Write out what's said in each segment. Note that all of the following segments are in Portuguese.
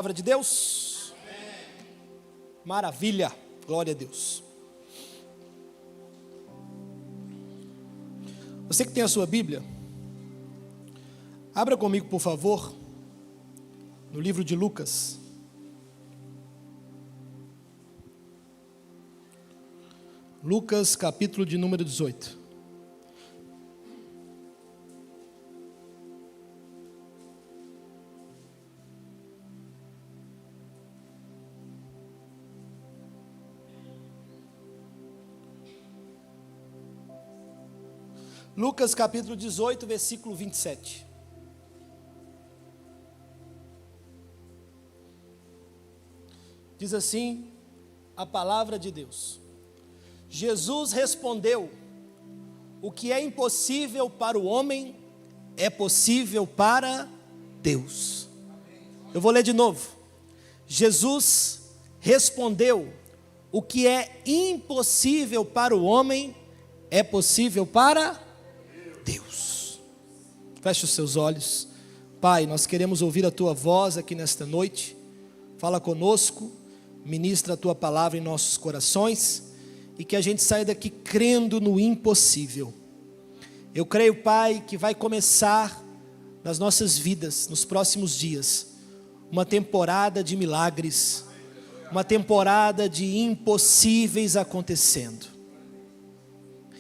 Palavra de Deus? Amém. Maravilha, glória a Deus. Você que tem a sua Bíblia, abra comigo, por favor, no livro de Lucas. Lucas, capítulo de número 18. Lucas capítulo 18, versículo 27. Diz assim a palavra de Deus: Jesus respondeu: o que é impossível para o homem é possível para Deus. Eu vou ler de novo. Jesus respondeu: o que é impossível para o homem é possível para Deus. Feche os seus olhos. Pai, nós queremos ouvir a Tua voz aqui nesta noite. Fala conosco, ministra a Tua palavra em nossos corações e que a gente saia daqui crendo no impossível. Eu creio, Pai, que vai começar nas nossas vidas, nos próximos dias, uma temporada de milagres, uma temporada de impossíveis acontecendo.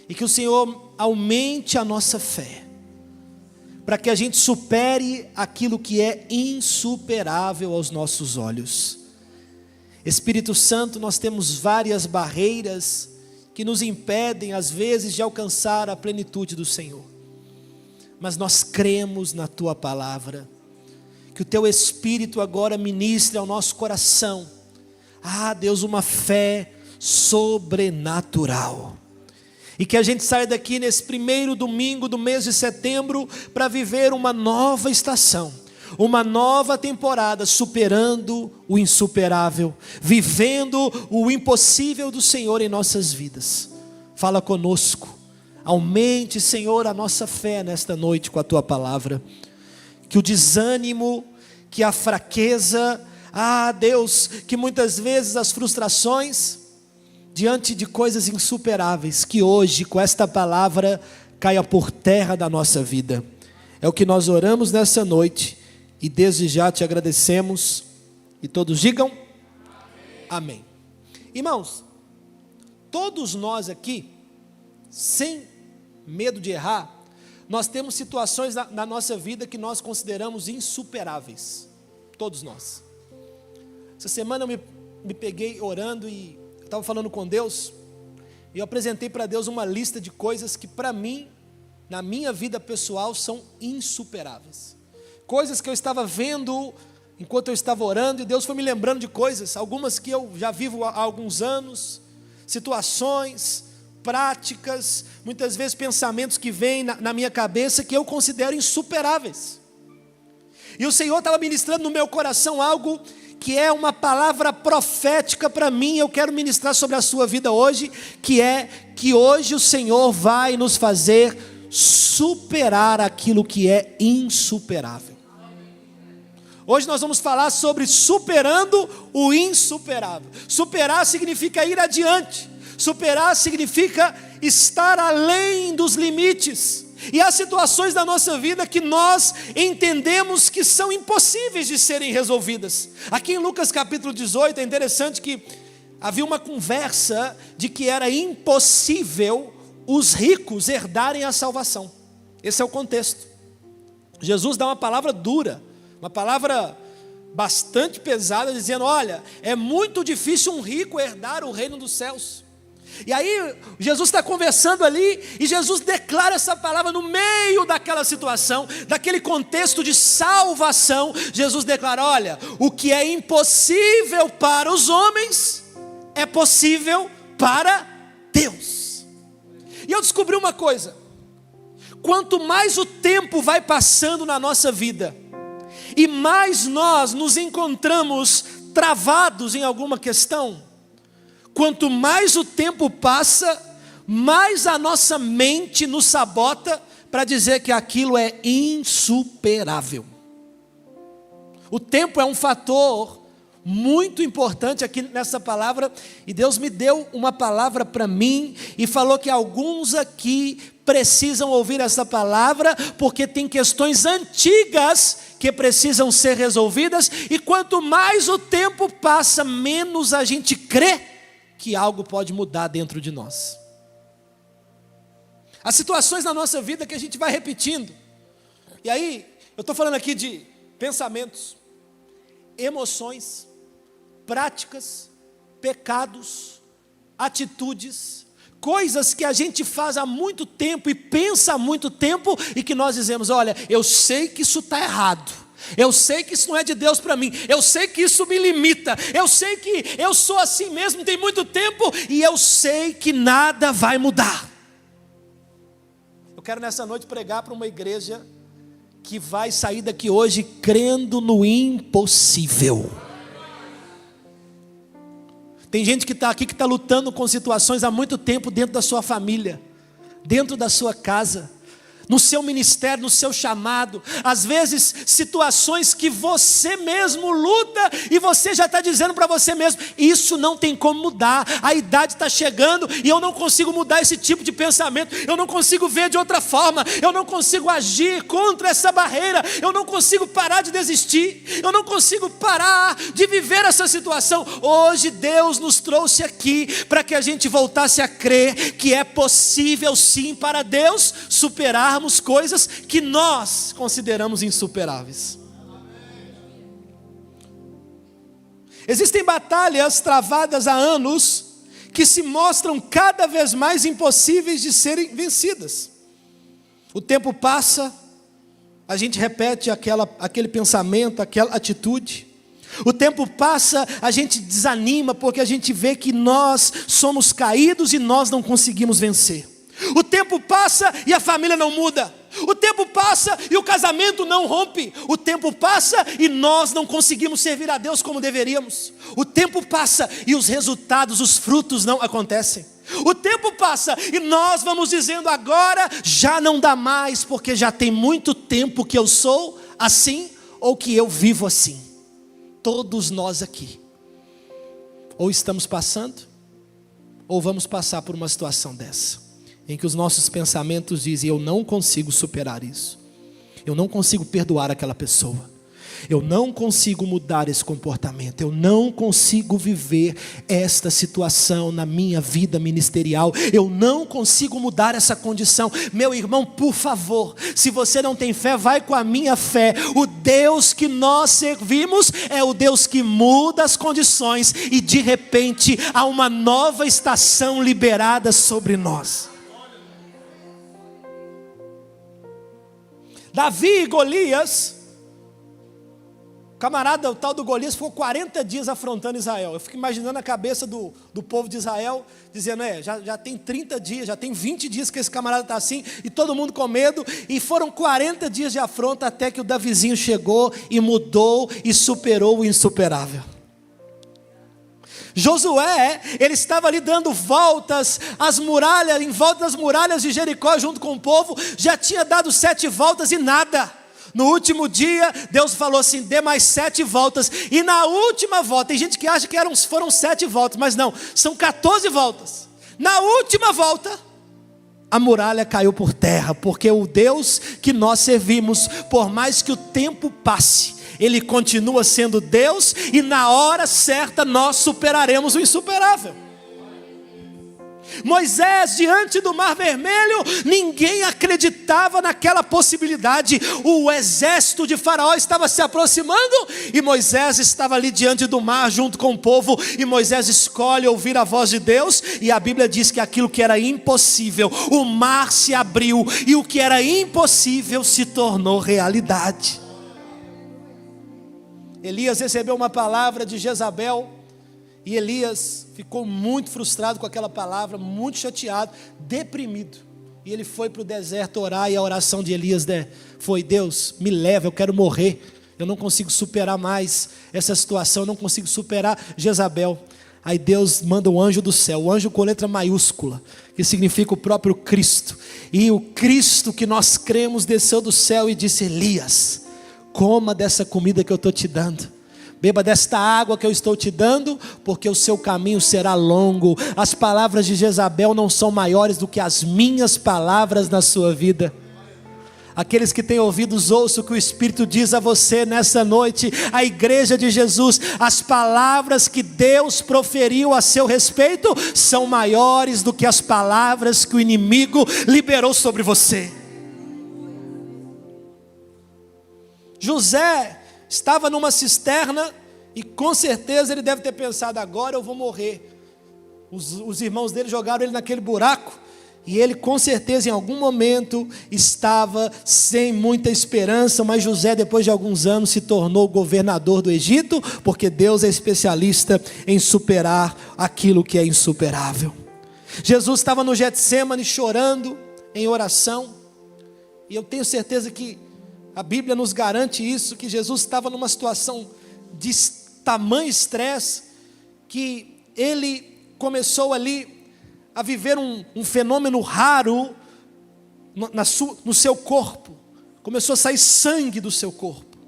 E que o Senhor aumente a nossa fé, para que a gente supere aquilo que é insuperável aos nossos olhos. Espírito Santo, nós temos várias barreiras que nos impedem às vezes de alcançar a plenitude do Senhor. Mas nós cremos na Tua palavra, que o Teu Espírito agora ministre ao nosso coração, Deus, uma fé sobrenatural. E que a gente saia daqui nesse primeiro domingo do mês de setembro para viver uma nova estação, uma nova temporada, superando o insuperável, vivendo o impossível do Senhor em nossas vidas. Fala conosco, aumente, Senhor, a nossa fé nesta noite com a Tua palavra. Que o desânimo, que a fraqueza, Deus, que muitas vezes as frustrações, diante de coisas insuperáveis, que hoje com esta palavra caia por terra da nossa vida. É o que nós oramos nessa noite e desde já te agradecemos. E todos digam amém. Amém. Irmãos, todos nós aqui, sem medo de errar, nós temos situações na nossa vida que nós consideramos insuperáveis. Todos nós. Essa semana eu me peguei orando e estava falando com Deus, e eu apresentei para Deus uma lista de coisas que para mim, na minha vida pessoal, são insuperáveis. Coisas que eu estava vendo enquanto eu estava orando, e Deus foi me lembrando de coisas, algumas que eu já vivo há alguns anos, situações, práticas, muitas vezes pensamentos que vêm na minha cabeça que eu considero insuperáveis. E o Senhor estava ministrando no meu coração algo que é uma palavra profética para mim. Eu quero ministrar sobre a sua vida hoje, que é que hoje o Senhor vai nos fazer superar aquilo que é insuperável. Hoje nós vamos falar sobre superando o insuperável. Superar significa ir adiante. Superar significa estar além dos limites. E há situações da nossa vida que nós entendemos que são impossíveis de serem resolvidas. Aqui em Lucas capítulo 18 é interessante que havia uma conversa de que era impossível os ricos herdarem a salvação. Esse é o contexto. Jesus dá uma palavra dura, uma palavra bastante pesada, dizendo: olha, é muito difícil um rico herdar o reino dos céus. E aí Jesus está conversando ali, e Jesus declara essa palavra no meio daquela situação, daquele contexto de salvação. Jesus declara: olha, o que é impossível para os homens é possível para Deus. E eu descobri uma coisa: quanto mais o tempo vai passando na nossa vida, e mais nós nos encontramos travados em alguma questão, quanto mais o tempo passa, mais a nossa mente nos sabota para dizer que aquilo é insuperável. O tempo é um fator muito importante aqui nessa palavra, e Deus me deu uma palavra para mim, e falou que alguns aqui precisam ouvir essa palavra, porque tem questões antigas que precisam ser resolvidas, e quanto mais o tempo passa, menos a gente crê que algo pode mudar dentro de nós. Há situações na nossa vida que a gente vai repetindo, e aí, eu estou falando aqui de pensamentos, emoções, práticas, pecados, atitudes, coisas que a gente faz há muito tempo e pensa há muito tempo, e que nós dizemos: olha, eu sei que isso está errado, eu sei que isso não é de Deus para mim, eu sei que isso me limita, eu sei que eu sou assim mesmo tem muito tempo, e eu sei que nada vai mudar. Eu quero nessa noite pregar para uma igreja que vai sair daqui hoje crendo no impossível. Tem gente que está aqui, que está lutando com situações há muito tempo dentro da sua família, dentro da sua casa, no seu ministério, no seu chamado. Às vezes situações que você mesmo luta, e você já está dizendo para você mesmo: isso não tem como mudar, a idade está chegando e eu não consigo mudar esse tipo de pensamento, eu não consigo ver de outra forma, eu não consigo agir contra essa barreira, eu não consigo parar de desistir, eu não consigo parar de viver essa situação. Hoje Deus nos trouxe aqui para que a gente voltasse a crer que é possível sim para Deus superarmos coisas que nós consideramos insuperáveis. Existem batalhas travadas há anos que se mostram cada vez mais impossíveis de serem vencidas. O tempo passa, a gente repete aquele pensamento, aquela atitude. O tempo passa, a gente desanima porque a gente vê que nós somos caídos e nós não conseguimos vencer. O tempo passa e a família não muda. O tempo passa e o casamento não rompe. O tempo passa e nós não conseguimos servir a Deus como deveríamos. O tempo passa e os resultados, os frutos não acontecem. O tempo passa e nós vamos dizendo: agora já não dá mais, porque já tem muito tempo que eu sou assim, ou que eu vivo assim. Todos nós aqui, ou estamos passando, ou vamos passar por uma situação dessa, em que os nossos pensamentos dizem: eu não consigo superar isso, eu não consigo perdoar aquela pessoa, eu não consigo mudar esse comportamento, eu não consigo viver esta situação na minha vida ministerial, eu não consigo mudar essa condição. Meu irmão, por favor, se você não tem fé, vai com a minha fé. O Deus que nós servimos é o Deus que muda as condições, e de repente há uma nova estação liberada sobre nós. Davi e Golias, camarada, o tal do Golias ficou 40 dias afrontando Israel. Eu fico imaginando a cabeça do povo de Israel, dizendo: já tem 30 dias, já tem 20 dias que esse camarada está assim, e todo mundo com medo, e foram 40 dias de afronta, até que o Davizinho chegou e mudou e superou o insuperável. Josué, ele estava ali dando voltas às muralhas, em volta das muralhas de Jericó junto com o povo, já tinha dado 7 voltas e nada. No último dia, Deus falou assim: dê mais 7 voltas, e na última volta, tem gente que acha que foram 7 voltas, mas não, são 14 voltas. Na última volta, a muralha caiu por terra, porque o Deus que nós servimos, por mais que o tempo passe, Ele continua sendo Deus, e na hora certa nós superaremos o insuperável. Moisés, diante do Mar Vermelho, ninguém acreditava naquela possibilidade. O exército de Faraó estava se aproximando, e Moisés estava ali diante do mar junto com o povo, e Moisés escolhe ouvir a voz de Deus, e a Bíblia diz que aquilo que era impossível, o mar se abriu, e o que era impossível se tornou realidade. Elias recebeu uma palavra de Jezabel, e Elias ficou muito frustrado com aquela palavra, muito chateado, deprimido. E ele foi para o deserto orar, e a oração de Elias foi: Deus, me leva, eu quero morrer, eu não consigo superar mais essa situação, eu não consigo superar Jezabel. Aí Deus manda um anjo do céu, o anjo com letra maiúscula, que significa o próprio Cristo. E o Cristo que nós cremos desceu do céu e disse: Elias, Coma dessa comida que eu estou te dando. Beba desta água que eu estou te dando, porque o seu caminho será longo. As palavras de Jezabel não são maiores do que as minhas palavras na sua vida. Aqueles que têm ouvidos, ouçam o que o Espírito diz a você nessa noite. A igreja de Jesus, as palavras que Deus proferiu a seu respeito são maiores do que as palavras que o inimigo liberou sobre você. José estava numa cisterna e com certeza ele deve ter pensado: agora eu vou morrer. Os irmãos dele jogaram ele naquele buraco e ele com certeza em algum momento estava sem muita esperança. Mas José, depois de alguns anos, se tornou governador do Egito, porque Deus é especialista em superar aquilo que é insuperável. Jesus estava no Getsemane chorando em oração, e eu tenho certeza que a Bíblia nos garante isso, que Jesus estava numa situação de tamanho estresse, que ele começou ali a viver um fenômeno raro no seu corpo. Começou a sair sangue do seu corpo.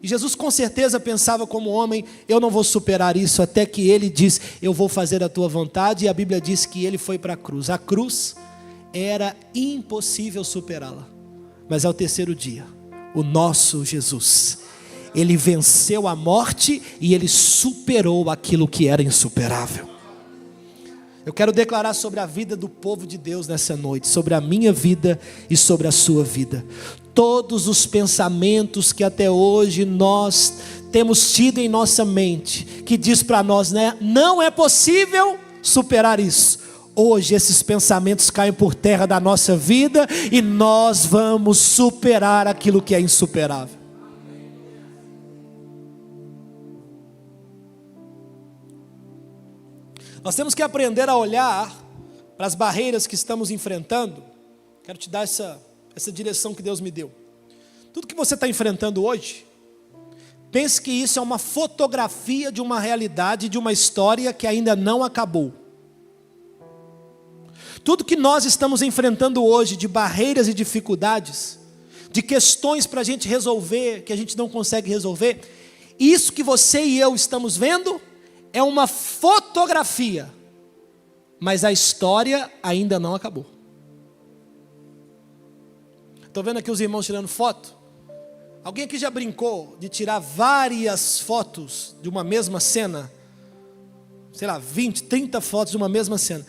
E Jesus com certeza pensava como homem: eu não vou superar isso, até que ele diz: eu vou fazer a tua vontade. E a Bíblia diz que ele foi para a cruz. A cruz era impossível superá-la, mas ao terceiro dia, o nosso Jesus, ele venceu a morte e ele superou aquilo que era insuperável. Eu quero declarar sobre a vida do povo de Deus nessa noite, sobre a minha vida e sobre a sua vida. Todos os pensamentos que até hoje nós temos tido em nossa mente, que diz para nós, né, não é possível superar isso. Hoje esses pensamentos caem por terra da nossa vida e nós vamos superar aquilo que é insuperável. Nós temos que aprender a olhar para as barreiras que estamos enfrentando. Quero te dar essa direção que Deus me deu. Tudo que você está enfrentando hoje, pense que isso é uma fotografia de uma realidade, de uma história que ainda não acabou. Tudo que nós estamos enfrentando hoje, de barreiras e dificuldades, de questões para a gente resolver, que a gente não consegue resolver, isso que você e eu estamos vendo é uma fotografia, mas a história ainda não acabou. Estou vendo aqui os irmãos tirando foto. Alguém aqui já brincou de tirar várias fotos de uma mesma cena? Sei lá, 20, 30 fotos de uma mesma cena.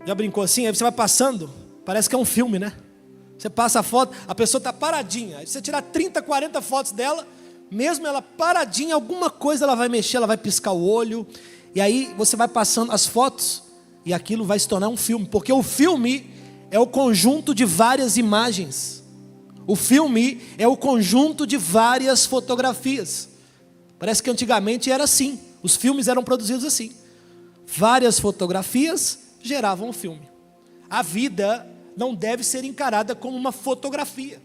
Já brincou assim? Aí você vai passando, parece que é um filme, né? Você passa a foto, a pessoa está paradinha. Aí você tirar 30, 40 fotos dela, mesmo ela paradinha, alguma coisa ela vai mexer, ela vai piscar o olho. E aí você vai passando as fotos e aquilo vai se tornar um filme. Porque o filme é o conjunto de várias imagens. O filme é o conjunto de várias fotografias. Parece que antigamente era assim. Os filmes eram produzidos assim. Várias fotografias geravam um filme. A vida não deve ser encarada como uma fotografia.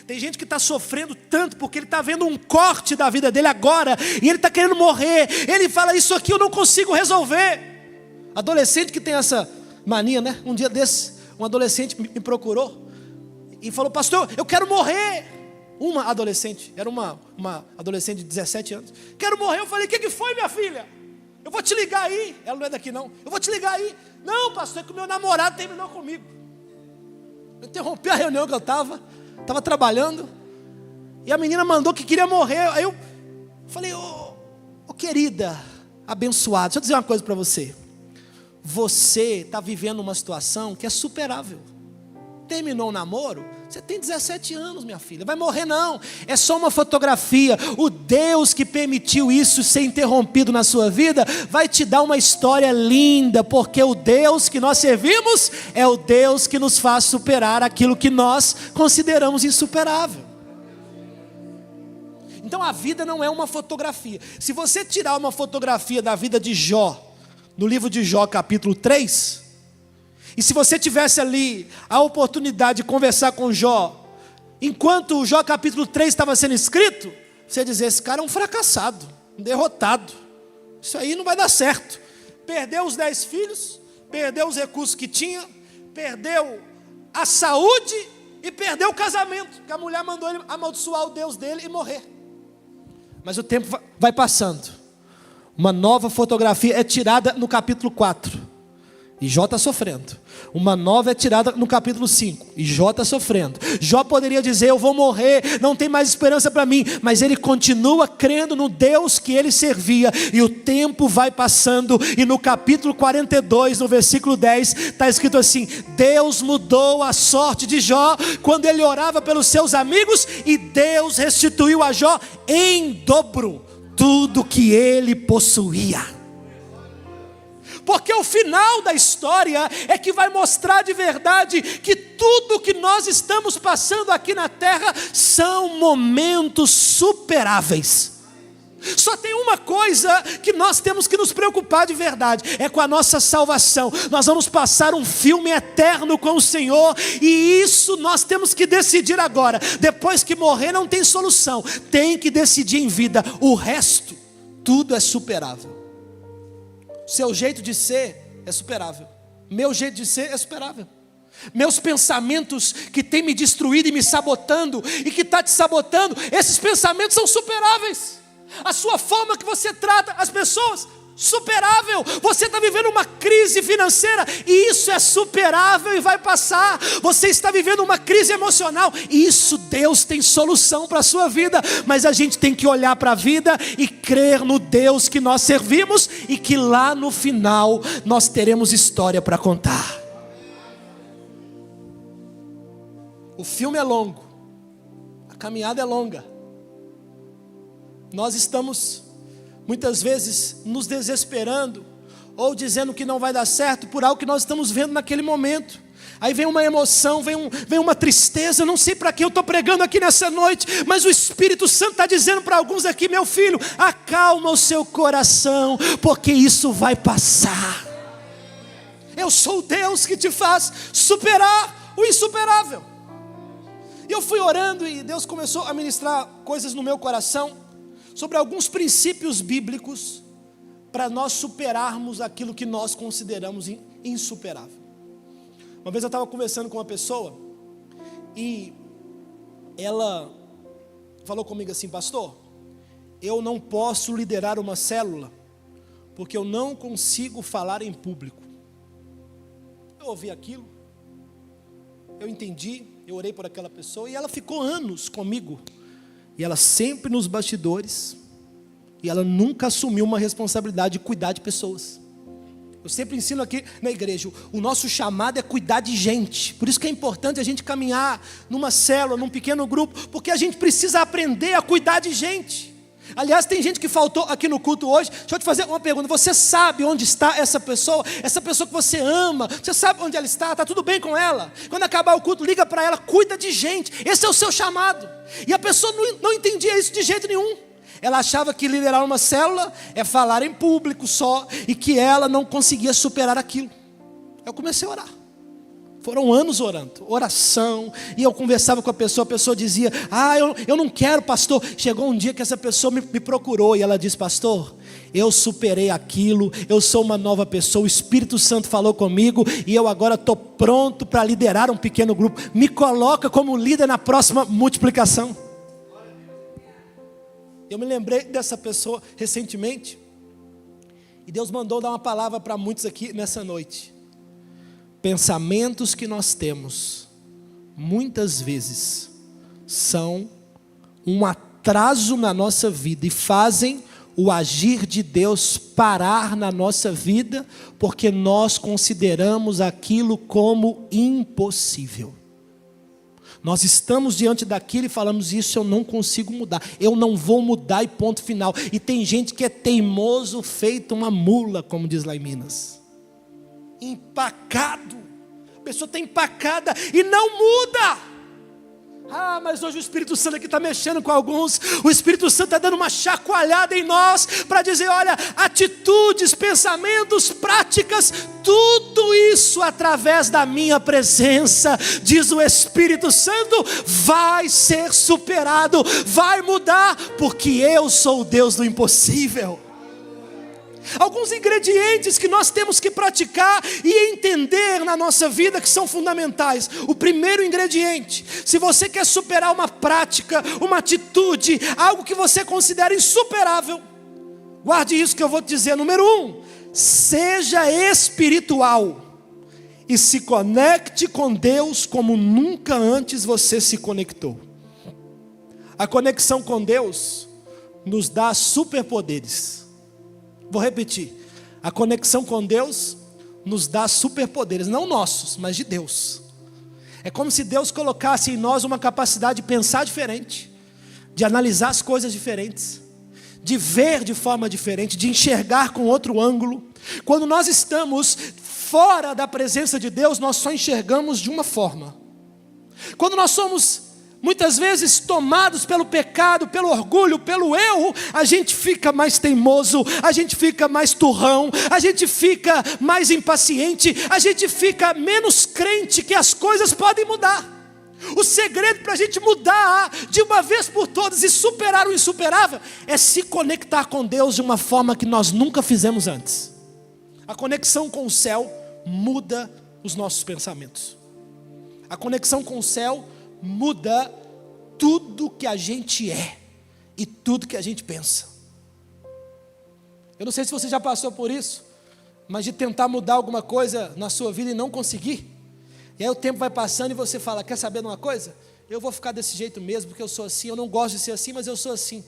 Tem gente que está sofrendo tanto porque ele está vendo um corte da vida dele agora e ele está querendo morrer. Ele fala: isso aqui eu não consigo resolver. Adolescente que tem essa mania, né? Um dia desse, um adolescente me procurou e falou: pastor, eu quero morrer. Uma adolescente, era uma adolescente de 17 anos. Quero morrer. Eu falei: o que foi, minha filha? Eu vou te ligar aí. Ela não é daqui não. Eu vou te ligar aí. Não, pastor, é que o meu namorado terminou comigo. Eu interrompi a reunião que eu estava trabalhando, e a menina mandou que queria morrer. Aí eu falei: ô querida, abençoada, deixa eu dizer uma coisa para você. Você está vivendo uma situação que é superável. Terminou o namoro, você tem 17 anos, minha filha, vai morrer não, é só uma fotografia. O Deus que permitiu isso ser interrompido na sua vida, vai te dar uma história linda, porque o Deus que nós servimos, é o Deus que nos faz superar aquilo que nós consideramos insuperável. Então a vida não é uma fotografia. Se você tirar uma fotografia da vida de Jó, no livro de Jó capítulo 3, e se você tivesse ali a oportunidade de conversar com Jó, enquanto o Jó capítulo 3 estava sendo escrito, você ia dizer: esse cara é um fracassado, um derrotado, isso aí não vai dar certo. Perdeu os 10 filhos, perdeu os recursos que tinha, perdeu a saúde e perdeu o casamento, que a mulher mandou ele amaldiçoar o Deus dele e morrer. Mas o tempo vai passando, uma nova fotografia é tirada no capítulo 4, e Jó está sofrendo. Uma nova é tirada no capítulo 5, e Jó está sofrendo. Jó poderia dizer, eu vou morrer, não tem mais esperança para mim, mas ele continua crendo no Deus que ele servia, e o tempo vai passando, e no capítulo 42, no versículo 10, está escrito assim: Deus mudou a sorte de Jó, quando ele orava pelos seus amigos, e Deus restituiu a Jó em dobro, tudo que ele possuía. Porque o final da história é que vai mostrar de verdade que tudo que nós estamos passando aqui na terra são momentos superáveis. Só tem uma coisa que nós temos que nos preocupar de verdade, é com a nossa salvação. Nós vamos passar um filme eterno com o Senhor, e isso nós temos que decidir agora. Depois que morrer não tem solução, tem que decidir em vida. O resto, tudo é superável. Seu jeito de ser é superável. Meu jeito de ser é superável. Meus pensamentos que têm me destruído e me sabotando, e que está te sabotando, esses pensamentos são superáveis. A sua forma que você trata as pessoas, superável. Você está vivendo uma crise financeira, e isso é superável e vai passar. Você está vivendo uma crise emocional, e isso Deus tem solução para a sua vida. Mas a gente tem que olhar para a vida e crer no Deus que nós servimos, e que lá no final nós teremos história para contar. O filme é longo, a caminhada é longa. Nós estamos muitas vezes nos desesperando, ou dizendo que não vai dar certo por algo que nós estamos vendo naquele momento. Aí vem uma emoção, vem uma tristeza. Eu não sei para que eu estou pregando aqui nessa noite, mas o Espírito Santo está dizendo para alguns aqui: meu filho, acalma o seu coração, porque isso vai passar. Eu sou o Deus que te faz superar o insuperável. E eu fui orando, e Deus começou a ministrar coisas no meu coração sobre alguns princípios bíblicos para nós superarmos aquilo que nós consideramos insuperável. Uma vez eu estava conversando com uma pessoa, e ela falou comigo assim: pastor, eu não posso liderar uma célula porque eu não consigo falar em público. Eu ouvi aquilo, eu entendi, eu orei por aquela pessoa, e ela ficou anos comigo. E ela sempre nos bastidores, e ela nunca assumiu uma responsabilidade de cuidar de pessoas. Eu sempre ensino aqui na igreja, o nosso chamado é cuidar de gente. Por isso que é importante a gente caminhar numa célula, num pequeno grupo, porque a gente precisa aprender a cuidar de gente. Aliás, tem gente que faltou aqui no culto hoje. Deixa eu te fazer uma pergunta: você sabe onde está essa pessoa que você ama? Você sabe onde ela está? Está tudo bem com ela? Quando acabar o culto, liga para ela, cuida de gente. Esse é o seu chamado. E a pessoa não entendia isso de jeito nenhum. Ela achava que liderar uma célula é falar em público só, e que ela não conseguia superar aquilo. Eu comecei a orar. Foram anos orando, oração, e eu conversava com a pessoa dizia: eu não quero, pastor. Chegou um dia que essa pessoa me procurou, e ela disse: pastor, eu superei aquilo, eu sou uma nova pessoa, o Espírito Santo falou comigo, e eu agora estou pronto para liderar um pequeno grupo. Me coloca como líder na próxima multiplicação. Eu me lembrei dessa pessoa recentemente, e Deus mandou dar uma palavra para muitos aqui nessa noite. Pensamentos que nós temos, muitas vezes, são um atraso na nossa vida, e fazem o agir de Deus parar na nossa vida, porque nós consideramos aquilo como impossível. Nós estamos diante daquilo e falamos: isso eu não consigo mudar, eu não vou mudar, e ponto final. E tem gente que é teimoso feito uma mula, como diz lá em Minas. Empacado, a pessoa está empacada e não muda. Mas hoje o Espírito Santo aqui está mexendo com alguns. O Espírito Santo está dando uma chacoalhada em nós, para dizer: olha, atitudes, pensamentos, práticas, tudo isso através da minha presença, diz o Espírito Santo, vai ser superado, vai mudar, porque eu sou o Deus do impossível. Alguns ingredientes que nós temos que praticar e entender na nossa vida que são fundamentais. O primeiro ingrediente: se você quer superar uma prática, uma atitude, algo que você considera insuperável, guarde isso que eu vou te dizer. Número 1, seja espiritual e se conecte com Deus como nunca antes você se conectou. A conexão com Deus nos dá superpoderes. Vou repetir: a conexão com Deus nos dá superpoderes, não nossos, mas de Deus. É como se Deus colocasse em nós uma capacidade de pensar diferente, de analisar as coisas diferentes, de ver de forma diferente, de enxergar com outro ângulo. Quando nós estamos fora da presença de Deus, nós só enxergamos de uma forma. Quando nós somos muitas vezes tomados pelo pecado, pelo orgulho, pelo erro, a gente fica mais teimoso, a gente fica mais turrão, a gente fica mais impaciente, a gente fica menos crente que as coisas podem mudar. O segredo para a gente mudar de uma vez por todas e superar o insuperável é se conectar com Deus de uma forma que nós nunca fizemos antes. A conexão com o céu muda os nossos pensamentos. A conexão com o céu muda tudo que a gente é e tudo que a gente pensa. Eu não sei se você já passou por isso, mas de tentar mudar alguma coisa na sua vida e não conseguir. E aí o tempo vai passando e você fala: quer saber de uma coisa? Eu vou ficar desse jeito mesmo, porque eu sou assim. Eu não gosto de ser assim, mas eu sou assim.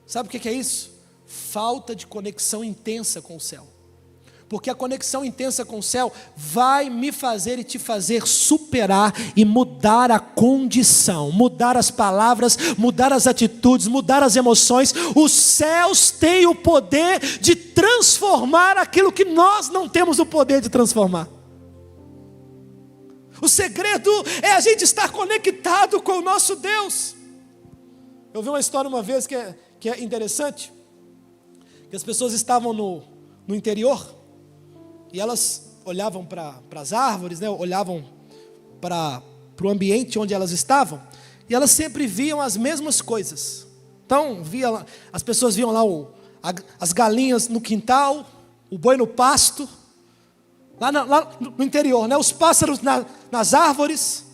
Sabe o que é isso? Falta de conexão intensa com o céu. Porque a conexão intensa com o céu vai me fazer e te fazer superar e mudar a condição, mudar as palavras, mudar as atitudes, mudar as emoções. Os céus têm o poder de transformar aquilo que nós não temos o poder de transformar. O segredo é a gente estar conectado com o nosso Deus. Eu vi uma história uma vez que é interessante, que as pessoas estavam no interior, e elas olhavam para as árvores, né? Olhavam para o ambiente onde elas estavam, e elas sempre viam as mesmas coisas. Então, as pessoas viam lá as galinhas no quintal, o boi no pasto, lá no interior, né? Os pássaros nas árvores.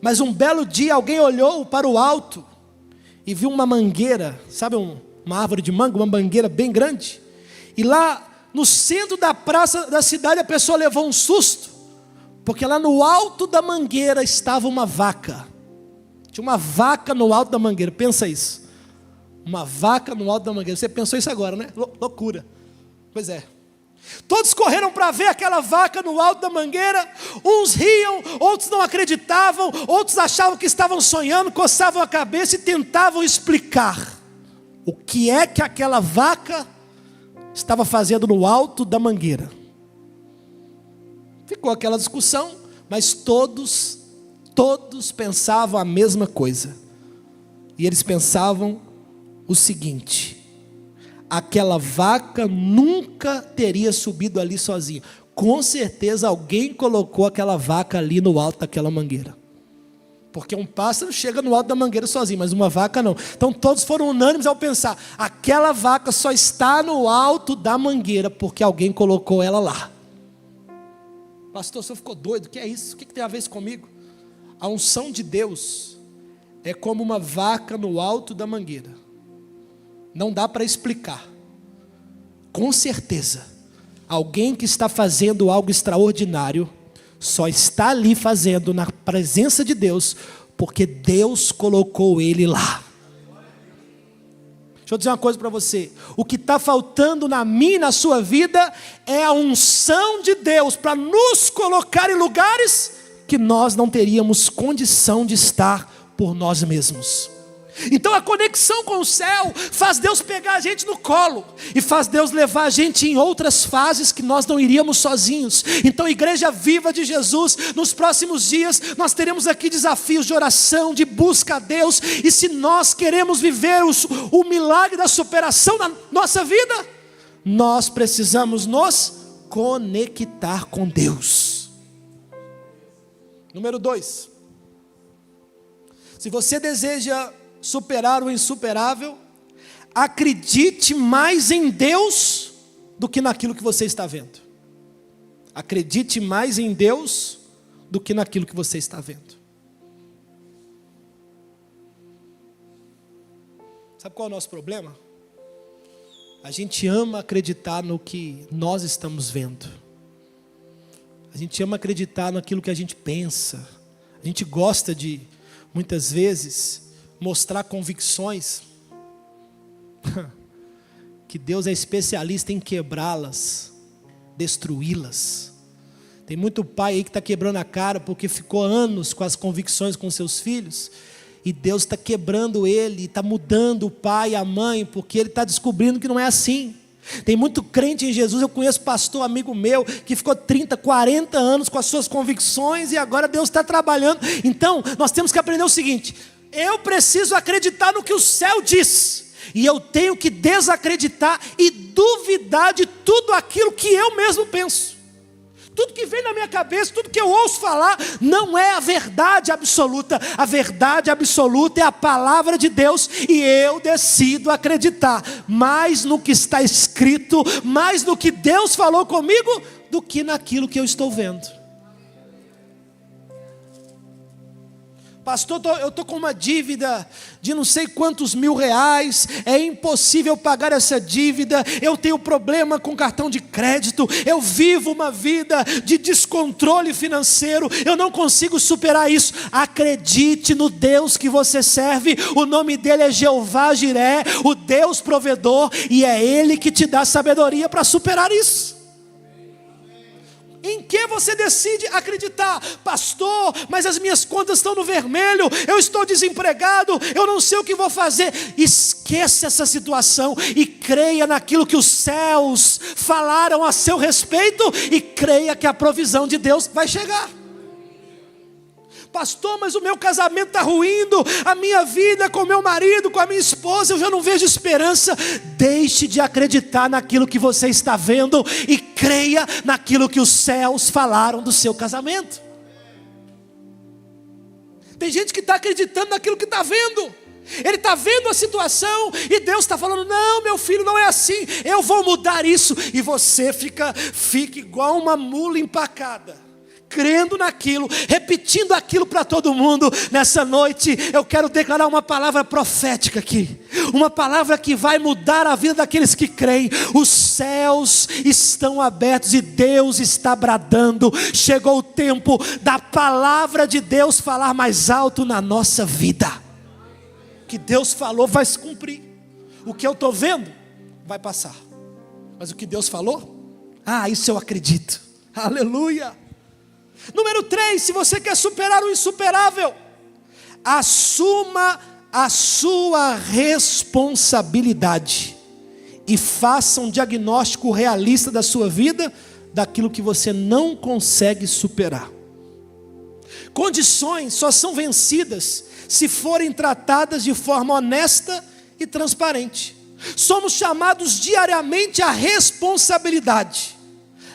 Mas um belo dia alguém olhou para o alto e viu uma mangueira, sabe, uma árvore de manga, uma mangueira bem grande, e lá no centro da praça da cidade a pessoa levou um susto, porque lá no alto da mangueira estava uma vaca. Tinha uma vaca no alto da mangueira. Pensa isso, uma vaca no alto da mangueira. Você pensou isso agora, né? Loucura. Pois é. Todos correram para ver aquela vaca no alto da mangueira. Uns riam, outros não acreditavam, outros achavam que estavam sonhando, coçavam a cabeça e tentavam explicar o que é que aquela vaca estava fazendo no alto da mangueira. Ficou aquela discussão, mas todos pensavam a mesma coisa. E eles pensavam o seguinte: aquela vaca nunca teria subido ali sozinha. Com certeza alguém colocou aquela vaca ali no alto daquela mangueira. Porque um pássaro chega no alto da mangueira sozinho, mas uma vaca não. Então todos foram unânimes ao pensar: aquela vaca só está no alto da mangueira porque alguém colocou ela lá. Pastor, o senhor ficou doido? O que é isso? O que tem a ver isso comigo? A unção de Deus é como uma vaca no alto da mangueira. Não dá para explicar. Com certeza, alguém que está fazendo algo extraordinário só está ali fazendo na presença de Deus, porque Deus colocou ele lá. Deixa eu dizer uma coisa para você: o que está faltando na minha e na sua vida é a unção de Deus para nos colocar em lugares que nós não teríamos condição de estar por nós mesmos. Então a conexão com o céu faz Deus pegar a gente no colo e faz Deus levar a gente em outras fases que nós não iríamos sozinhos. Então, Igreja Viva de Jesus, nos próximos dias nós teremos aqui desafios de oração, de busca a Deus. E se nós queremos viver o milagre da superação na nossa vida, nós precisamos nos conectar com Deus. Número 2, se você deseja superar o insuperável, acredite mais em Deus do que naquilo que você está vendo. Acredite mais em Deus do que naquilo que você está vendo. Sabe qual é o nosso problema? A gente ama acreditar no que nós estamos vendo. A gente ama acreditar naquilo que a gente pensa. A gente gosta de, muitas vezes, mostrar convicções que Deus é especialista em quebrá-las, destruí-las. Tem muito pai aí que está quebrando a cara porque ficou anos com as convicções com seus filhos, e Deus está quebrando ele, está mudando o pai e a mãe, porque ele está descobrindo que não é assim. Tem muito crente em Jesus, eu conheço pastor, amigo meu, que ficou 30, 40 anos com as suas convicções, e agora Deus está trabalhando. Então, nós temos que aprender o seguinte: eu preciso acreditar no que o céu diz, e eu tenho que desacreditar e duvidar de tudo aquilo que eu mesmo penso. Tudo que vem na minha cabeça, tudo que eu ouço falar, não é a verdade absoluta. A verdade absoluta é a palavra de Deus, e eu decido acreditar mais no que está escrito, mais no que Deus falou comigo, do que naquilo que eu estou vendo. Pastor, eu estou com uma dívida de não sei quantos R$1.000, é impossível pagar essa dívida, eu tenho problema com cartão de crédito, eu vivo uma vida de descontrole financeiro, eu não consigo superar isso. Acredite no Deus que você serve, o nome dele é Jeová Jiré, o Deus provedor, e é Ele que te dá sabedoria para superar isso. Em que você decide acreditar? Pastor, mas as minhas contas estão no vermelho, eu estou desempregado, eu não sei o que vou fazer. Esqueça essa situação e creia naquilo que os céus falaram a seu respeito, e creia que a provisão de Deus vai chegar. Pastor, mas o meu casamento está ruindo, a minha vida com o meu marido, com a minha esposa, eu já não vejo esperança. Deixe de acreditar naquilo que você está vendo e creia naquilo que os céus falaram do seu casamento. Tem gente que está acreditando naquilo que está vendo. Ele está vendo a situação e Deus está falando: não, meu filho, não é assim, eu vou mudar isso. E você fica igual uma mula empacada, crendo naquilo, repetindo aquilo para todo mundo. Nessa noite eu quero declarar uma palavra profética aqui, uma palavra que vai mudar a vida daqueles que creem. Os céus estão abertos e Deus está bradando. Chegou o tempo da palavra de Deus falar mais alto na nossa vida. O que Deus falou vai se cumprir. O que eu estou vendo vai passar, mas o que Deus falou, isso eu acredito. Aleluia. Número 3, se você quer superar o insuperável, assuma a sua responsabilidade e faça um diagnóstico realista da sua vida, daquilo que você não consegue superar. Condições só são vencidas se forem tratadas de forma honesta e transparente. Somos chamados diariamente à responsabilidade.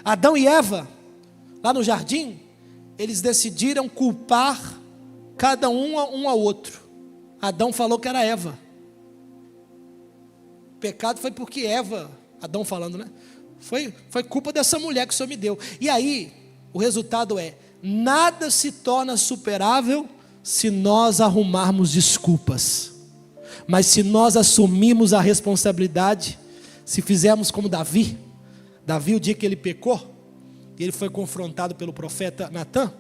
Adão e Eva, lá no jardim, eles decidiram culpar cada um ao outro. Adão falou que era Eva. O pecado foi porque Eva, Adão falando, né? Foi culpa dessa mulher que o Senhor me deu. E aí, o resultado é: nada se torna superável se nós arrumarmos desculpas. Mas se nós assumirmos a responsabilidade, se fizermos como Davi, o dia que ele pecou, e ele foi confrontado pelo profeta Natã,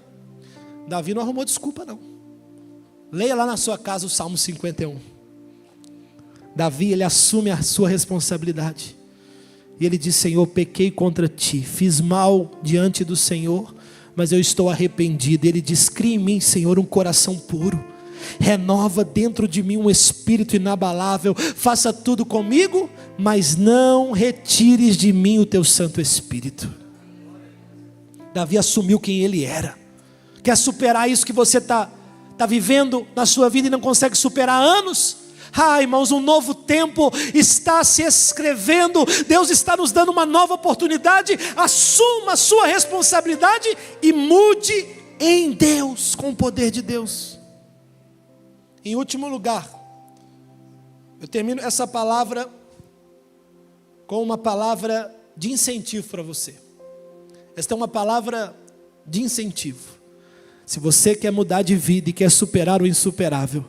Davi não arrumou desculpa não. Leia lá na sua casa o Salmo 51. Davi, ele assume a sua responsabilidade. E ele diz: Senhor, pequei contra ti, fiz mal diante do Senhor, mas eu estou arrependido. Ele diz: cria em mim, Senhor, um coração puro, renova dentro de mim um espírito inabalável, faça tudo comigo, mas não retires de mim o teu Santo Espírito. Davi assumiu quem ele era. Quer superar isso que você está vivendo na sua vida e não consegue superar há anos? Irmãos, um novo tempo está se escrevendo. Deus está nos dando uma nova oportunidade. Assuma a sua responsabilidade e mude em Deus, com o poder de Deus. Em último lugar, eu termino essa palavra com uma palavra de incentivo para você. Esta é uma palavra de incentivo. Se você quer mudar de vida e quer superar o insuperável,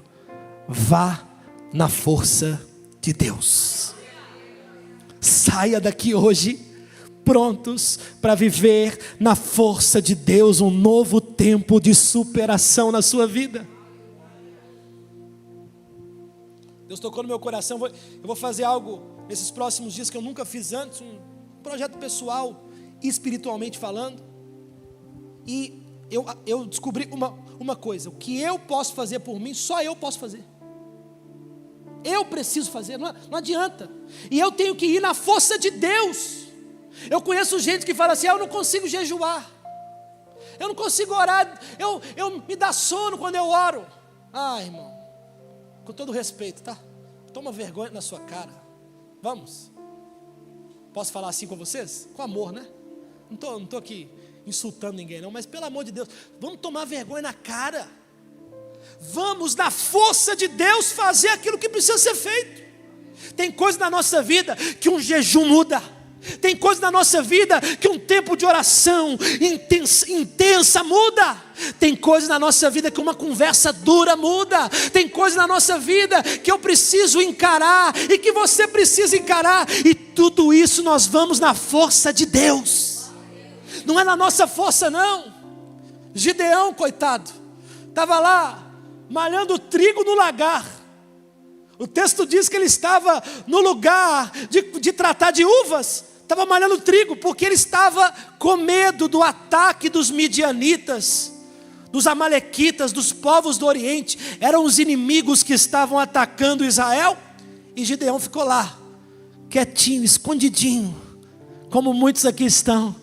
vá na força de Deus. Saia daqui hoje prontos para viver na força de Deus um novo tempo de superação na sua vida. Deus tocou no meu coração. Eu vou fazer algo nesses próximos dias que eu nunca fiz antes, um projeto pessoal, espiritualmente falando. E eu descobri uma coisa: o que eu posso fazer por mim, só eu posso fazer. Eu preciso fazer, não adianta. E eu tenho que ir na força de Deus. Eu conheço gente que fala assim: eu não consigo jejuar, eu não consigo orar, eu me dá sono quando eu oro. Ah, irmão, com todo respeito, tá? Toma vergonha na sua cara. Vamos. Posso falar assim com vocês? Com amor, né? Não tô aqui insultando ninguém não, mas pelo amor de Deus, vamos tomar vergonha na cara. Vamos na força de Deus fazer aquilo que precisa ser feito. Tem coisa na nossa vida que um jejum muda. Tem coisa na nossa vida que um tempo de oração intensa muda. Tem coisa na nossa vida que uma conversa dura muda. Tem coisa na nossa vida que eu preciso encarar e que você precisa encarar. E tudo isso nós vamos na força de Deus. Não é na nossa força não. Gideão, coitado, estava lá malhando trigo no lagar. O texto diz que ele estava no lugar de tratar de uvas, estava malhando trigo, porque ele estava com medo do ataque dos midianitas, dos amalequitas, dos povos do Oriente. Eram os inimigos que estavam atacando Israel, e Gideão ficou lá, quietinho, escondidinho, como muitos aqui estão.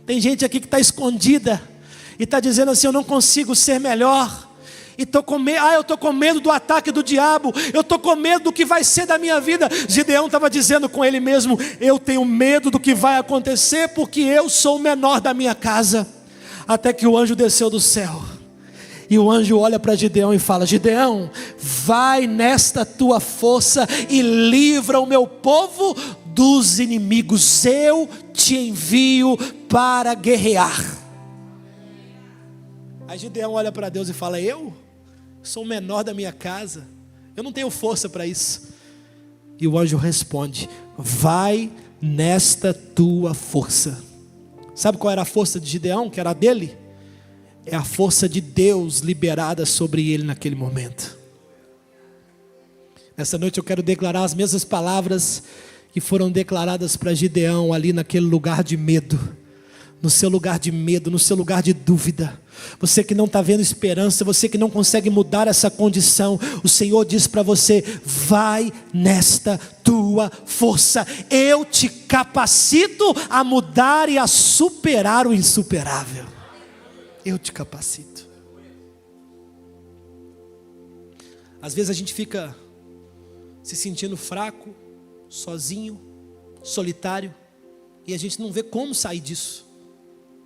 Tem gente aqui que está escondida, e está dizendo assim: eu não consigo ser melhor. E eu estou com medo do ataque do diabo, eu estou com medo do que vai ser da minha vida. Gideão estava dizendo com ele mesmo: eu tenho medo do que vai acontecer, porque eu sou o menor da minha casa. Até que o anjo desceu do céu, e o anjo olha para Gideão e fala: Gideão, vai nesta tua força e livra o meu povo dos inimigos, eu te envio para guerrear. Aí Gideão olha para Deus e fala: eu sou o menor da minha casa, eu não tenho força para isso. E o anjo responde: vai nesta tua força. Sabe qual era a força de Gideão, que era a dele? É a força de Deus liberada sobre ele naquele momento. Nessa noite eu quero declarar as mesmas palavras que foram declaradas para Gideão ali naquele lugar de medo. No seu lugar de medo, no seu lugar de dúvida, você que não está vendo esperança, você que não consegue mudar essa condição, o Senhor diz para você: vai nesta tua força, eu te capacito a mudar e a superar o insuperável. Eu te capacito. Às vezes a gente fica se sentindo fraco, sozinho, solitário, e a gente não vê como sair disso.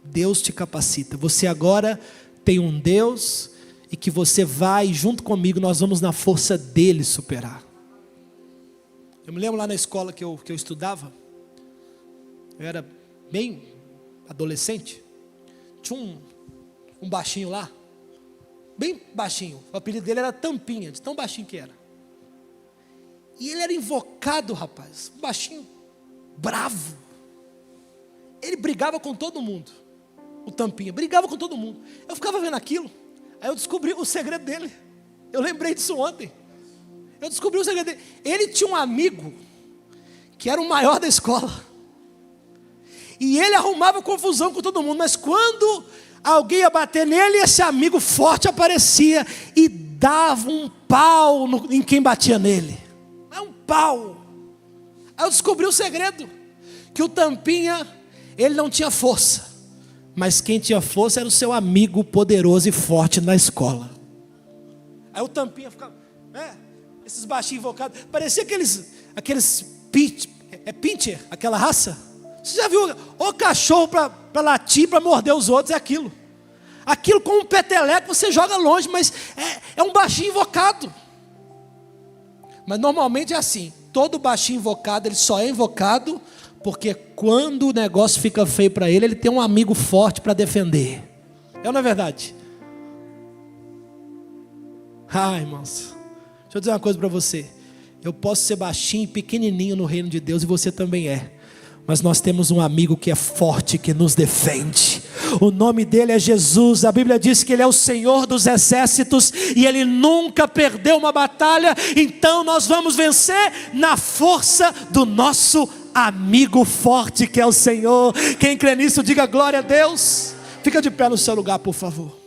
Deus te capacita. Você agora tem um Deus, e que você vai junto comigo, nós vamos na força dele superar. Eu me lembro lá na escola que eu estudava, eu era bem adolescente, tinha um baixinho lá, bem baixinho, o apelido dele era Tampinha, de tão baixinho que era. E ele era invocado, rapaz, um baixinho bravo. Ele brigava com todo mundo. O Tampinha brigava com todo mundo. Eu ficava vendo aquilo, aí eu descobri o segredo dele. Eu lembrei disso ontem. Eu descobri o segredo dele. Ele tinha um amigo que era o maior da escola, e ele arrumava confusão com todo mundo. Mas quando alguém ia bater nele, esse amigo forte aparecia e dava um pau em quem batia nele. Um pau. Aí eu descobri o segredo, que o Tampinha, ele não tinha força, mas quem tinha força era o seu amigo poderoso e forte na escola. Aí o Tampinha ficava, esses baixinhos invocados, parecia aqueles pincher, aquela raça. Você já viu o cachorro para latir, para morder os outros? É aquilo. Aquilo com um peteleco você joga longe, mas é um baixinho invocado. Mas normalmente é assim: todo baixinho invocado, ele só é invocado Porque quando o negócio fica feio para ele, ele tem um amigo forte para defender. É ou não é verdade? Irmãos, deixa eu dizer uma coisa para você. Eu posso ser baixinho e pequenininho no reino de Deus, e você também é. Mas nós temos um amigo que é forte, que nos defende. O nome dele é Jesus. A Bíblia diz que ele é o Senhor dos exércitos, e ele nunca perdeu uma batalha. Então nós vamos vencer na força do nosso amigo forte, que é o Senhor. Quem crê nisso, diga glória a Deus. Fica de pé no seu lugar, por favor.